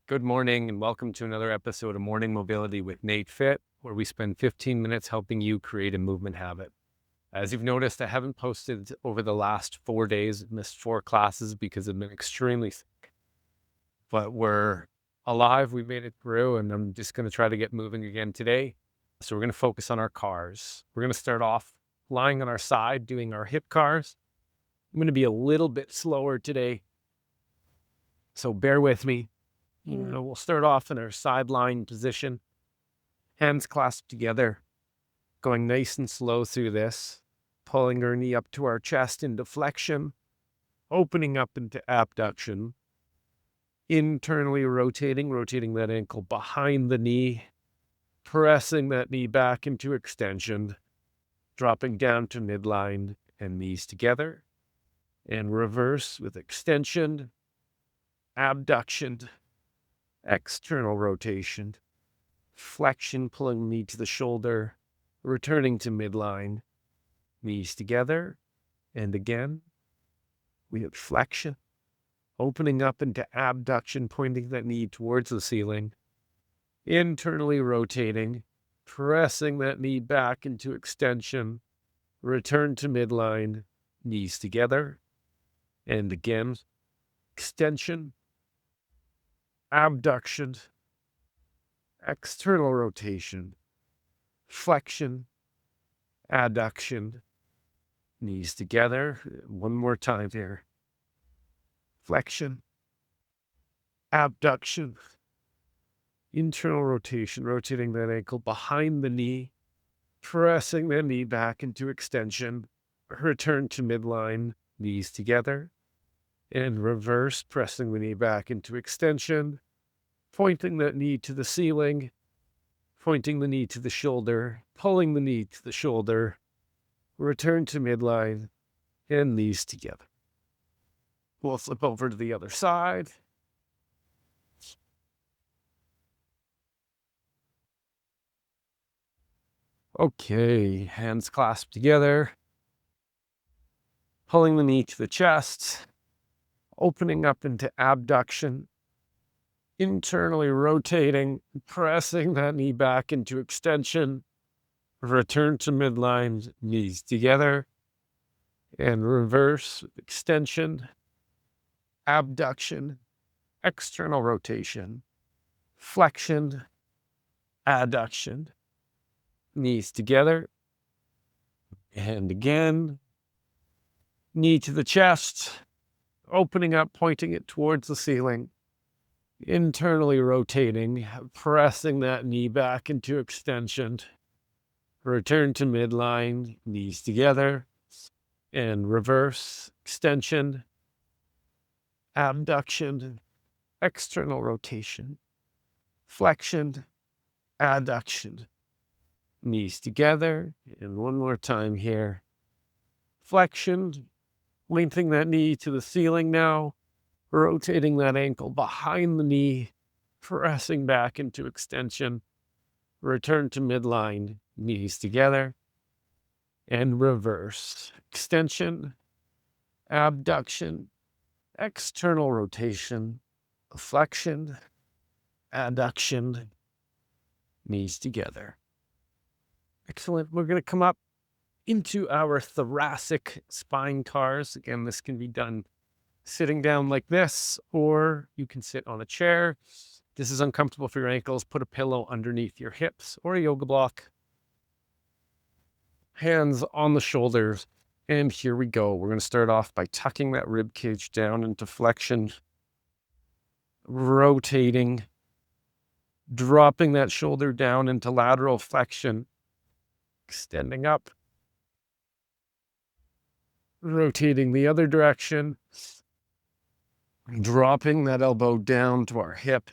Good morning and welcome to another episode of Morning Mobility with NATEFIT, where we spend 15 minutes helping you create a movement habit. As you've noticed, I haven't posted over the last 4 days, missed 4 classes because I've been extremely sick. But we're alive, we made it through, and I'm just going to try to get moving again today. So we're going to focus on our cars. We're going to start off lying on our side, doing our hip cars. I'm going to be a little bit slower today, so bear with me. We'll start off in our sideline position, hands clasped together, going nice and slow through this, pulling our knee up to our chest into flexion, opening up into abduction, internally rotating that ankle behind the knee, pressing that knee back into extension, dropping down to midline and knees together, and reverse with extension, abduction, external rotation, flexion, pulling knee to the shoulder, returning to midline, knees together, and again, we have flexion, opening up into abduction, pointing that knee towards the ceiling, internally rotating, pressing that knee back into extension, return to midline, knees together, and again, extension, abduction, external rotation, flexion, adduction, knees together. One more time here. Flexion, abduction, internal rotation, rotating that ankle behind the knee, pressing the knee back into extension, return to midline, knees together, and reverse, pressing the knee back into extension, pointing that knee to the ceiling, pointing the knee to the shoulder, pulling the knee to the shoulder, return to midline, and knees together. We'll flip over to the other side. Okay, hands clasped together, pulling the knee to the chest, opening up into abduction, internally rotating, pressing that knee back into extension, return to midline, knees together, and reverse, extension, abduction, external rotation, flexion, adduction, knees together, and again, knee to the chest, opening up, pointing it towards the ceiling, internally rotating, pressing that knee back into extension, return to midline, knees together, and reverse, extension, abduction, external rotation, flexion, adduction, knees together, and one more time here. Flexion, lengthening that knee to the ceiling now, rotating that ankle behind the knee, pressing back into extension, return to midline, knees together, and reverse, extension, abduction, external rotation, flexion, adduction, knees together. Excellent. We're going to come up into our thoracic spine cars. Again, this can be done sitting down like this, or you can sit on a chair. This is uncomfortable for your ankles. Put a pillow underneath your hips or a yoga block. Hands on the shoulders. And here we go. We're going to start off by tucking that rib cage down into flexion, rotating, dropping that shoulder down into lateral flexion, extending up, rotating the other direction, dropping that elbow down to our hip,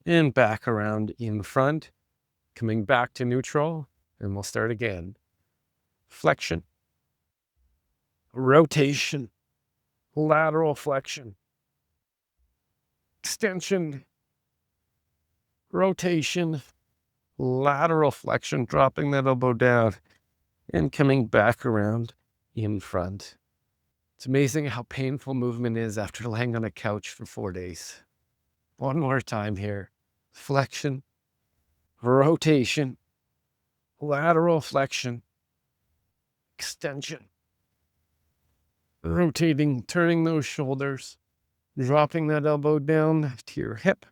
and back around in front, coming back to neutral, and we'll start again. Flexion, rotation, lateral flexion, extension, rotation, lateral flexion, dropping that elbow down and coming back around in front. It's amazing how painful movement is after laying on a couch for 4 days. One more time here. Flexion, rotation, lateral flexion, extension, rotating, turning those shoulders, dropping that elbow down to your hip,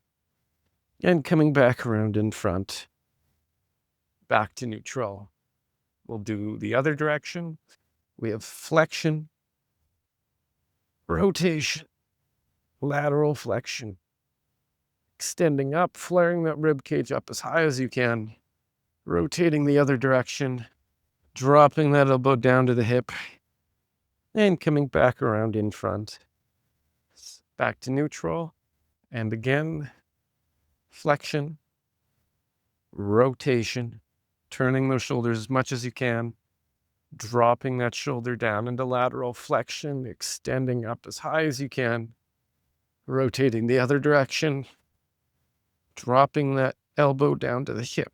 and coming back around in front, back to neutral. We'll do the other direction. We have flexion, rotation, lateral flexion, extending up, flaring that rib cage up as high as you can, rotating the other direction, dropping that elbow down to the hip, and coming back around in front. Back to neutral. And again, flexion, rotation, turning those shoulders as much as you can, dropping that shoulder down into lateral flexion, extending up as high as you can, rotating the other direction, dropping that elbow down to the hip,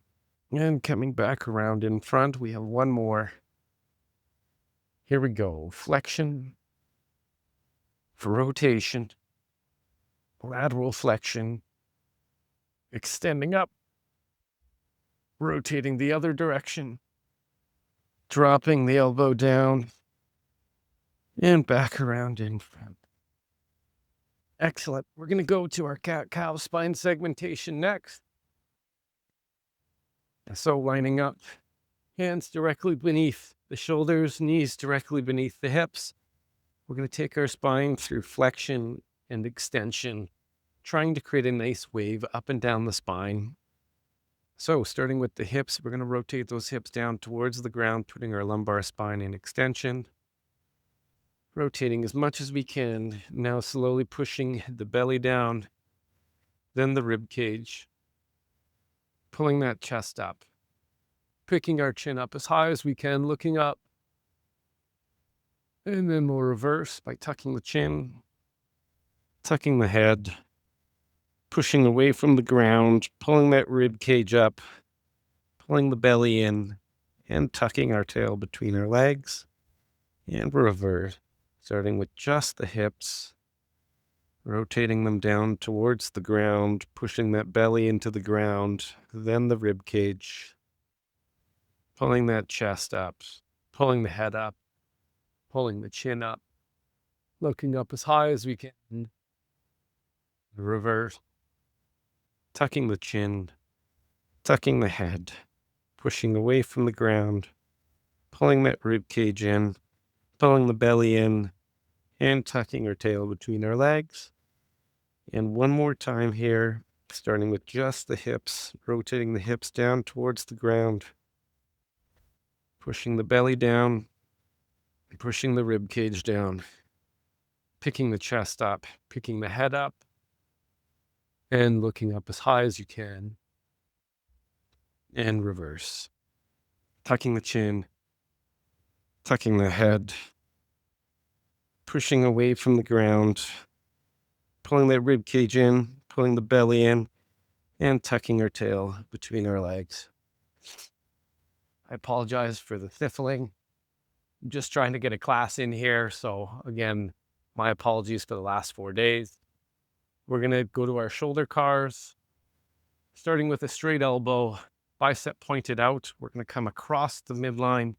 and coming back around in front. We have one more. Here we go. Flexion, rotation, lateral flexion, extending up, rotating the other direction, dropping the elbow down, and back around in front. Excellent. We're going to go to our cow spine segmentation next. So lining up, hands directly beneath the shoulders, knees directly beneath the hips. We're going to take our spine through flexion and extension, trying to create a nice wave up and down the spine. So starting with the hips, we're going to rotate those hips down towards the ground, putting our lumbar spine in extension. Rotating as much as we can. Now slowly pushing the belly down, then the rib cage. Pulling that chest up. Picking our chin up as high as we can, looking up. And then we'll reverse by tucking the chin, tucking the head, pushing away from the ground, pulling that rib cage up, pulling the belly in, and tucking our tail between our legs. And reverse, starting with just the hips, rotating them down towards the ground, pushing that belly into the ground, then the rib cage, pulling that chest up, pulling the head up, pulling the chin up, looking up as high as we can. Reverse, tucking the chin, tucking the head, pushing away from the ground, pulling that rib cage in, pulling the belly in, and tucking our tail between our legs. And one more time here, starting with just the hips, rotating the hips down towards the ground, pushing the belly down, pushing the rib cage down, picking the chest up, picking the head up, and looking up as high as you can. And reverse, tucking the chin, tucking the head, pushing away from the ground, pulling that rib cage in, pulling the belly in, and tucking our tail between our legs. I apologize for the sniffling. I'm just trying to get a class in here. So again, my apologies for the last 4 days. We're going to go to our shoulder cars, starting with a straight elbow, bicep pointed out. We're going to come across the midline,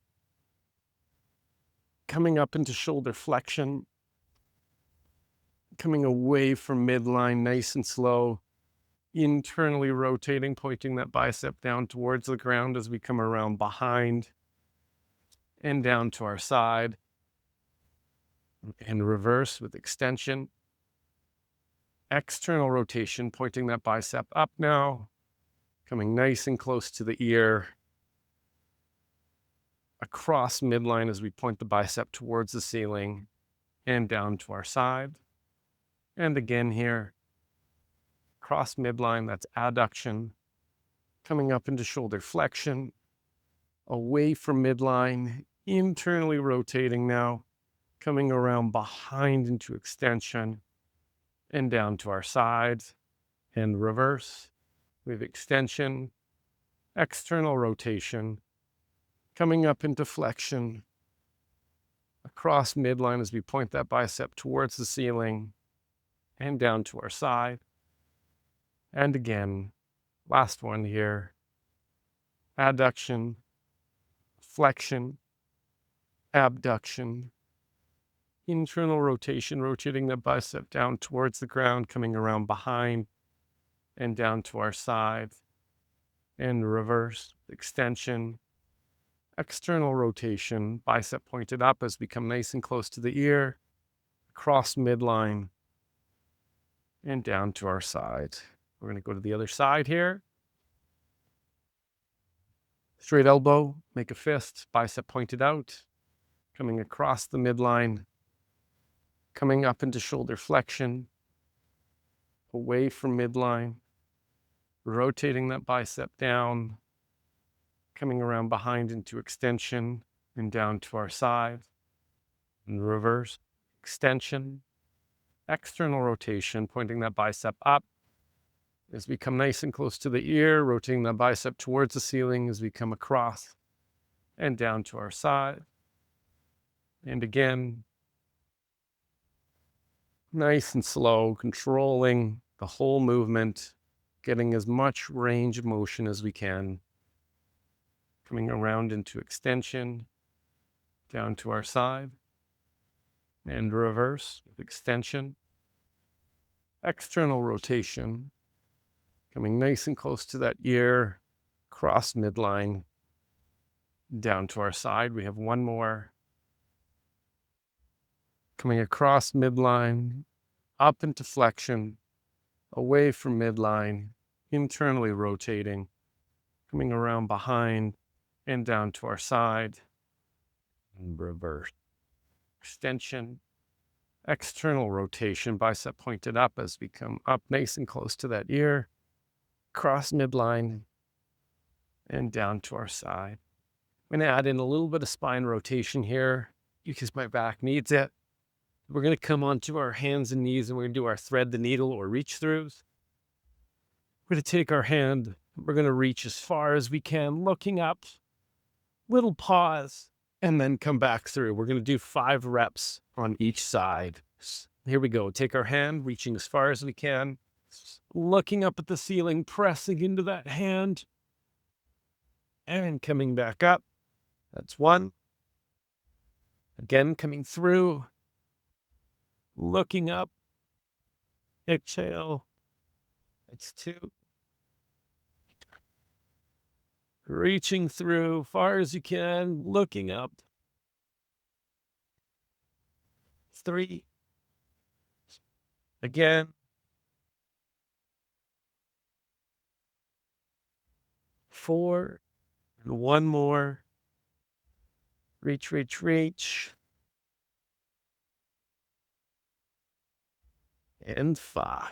coming up into shoulder flexion, coming away from midline nice and slow, internally rotating, pointing that bicep down towards the ground as we come around behind and down to our side, and reverse with extension. External rotation, pointing that bicep up now, coming nice and close to the ear, across midline as we point the bicep towards the ceiling and down to our side. And again here, cross midline, that's adduction, coming up into shoulder flexion, away from midline, internally rotating now, coming around behind into extension and down to our sides and reverse. We have extension, external rotation, coming up into flexion, across midline as we point that bicep towards the ceiling and down to our side. And again, last one here. Adduction, flexion, abduction, internal rotation, rotating the bicep down towards the ground, coming around behind and down to our side, and reverse, extension, external rotation, bicep pointed up as we come nice and close to the ear, across midline, and down to our side. We're going to go to the other side here. Straight elbow, make a fist, bicep pointed out, coming across the midline, coming up into shoulder flexion, away from midline, rotating that bicep down, coming around behind into extension and down to our side, and reverse, extension, external rotation, pointing that bicep up as we come nice and close to the ear, rotating that bicep towards the ceiling as we come across and down to our side. And again, nice and slow, controlling the whole movement, getting as much range of motion as we can, coming around into extension, down to our side, and reverse with extension, external rotation, coming nice and close to that ear, cross midline, down to our side. We have one more. Coming across midline, up into flexion, away from midline, internally rotating, coming around behind and down to our side, and reverse. Extension, external rotation, bicep pointed up as we come up nice and close to that ear, cross midline, and down to our side. I'm going to add in a little bit of spine rotation here because my back needs it. We're going to come onto our hands and knees and we're going to do our thread the needle or reach throughs. We're going to take our hand, we're going to reach as far as we can, looking up, little pause, and then come back through. We're going to do 5 reps on each side. Here we go. Take our hand, reaching as far as we can, looking up at the ceiling, pressing into that hand, and coming back up. That's 1. Again, coming through, looking up, exhale. That's 2. Reaching through far as you can, looking up. 3. Again. 4. And 1 more. Reach, reach, reach. And 5.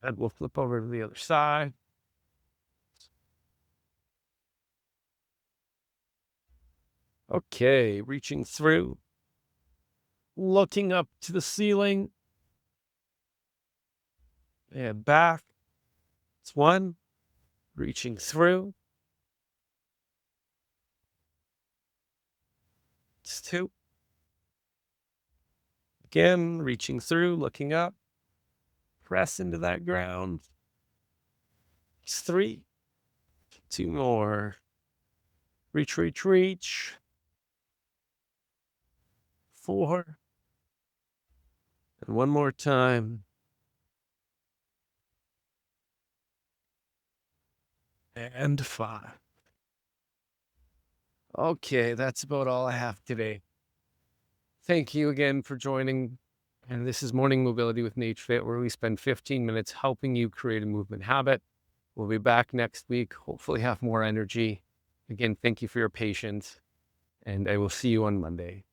And we'll flip over to the other side. Okay, reaching through, looking up to the ceiling, and back. It's 1, reaching through. It's 2. Again, reaching through, looking up, press into that ground. It's 3. 2 more. Reach, reach, reach. 4. And 1 more time. And 5. Okay, that's about all I have today. Thank you again for joining. And this is Morning Mobility with NATEFIT, where we spend 15 minutes helping you create a movement habit. We'll be back next week, hopefully have more energy. Again, thank you for your patience, and I will see you on Monday.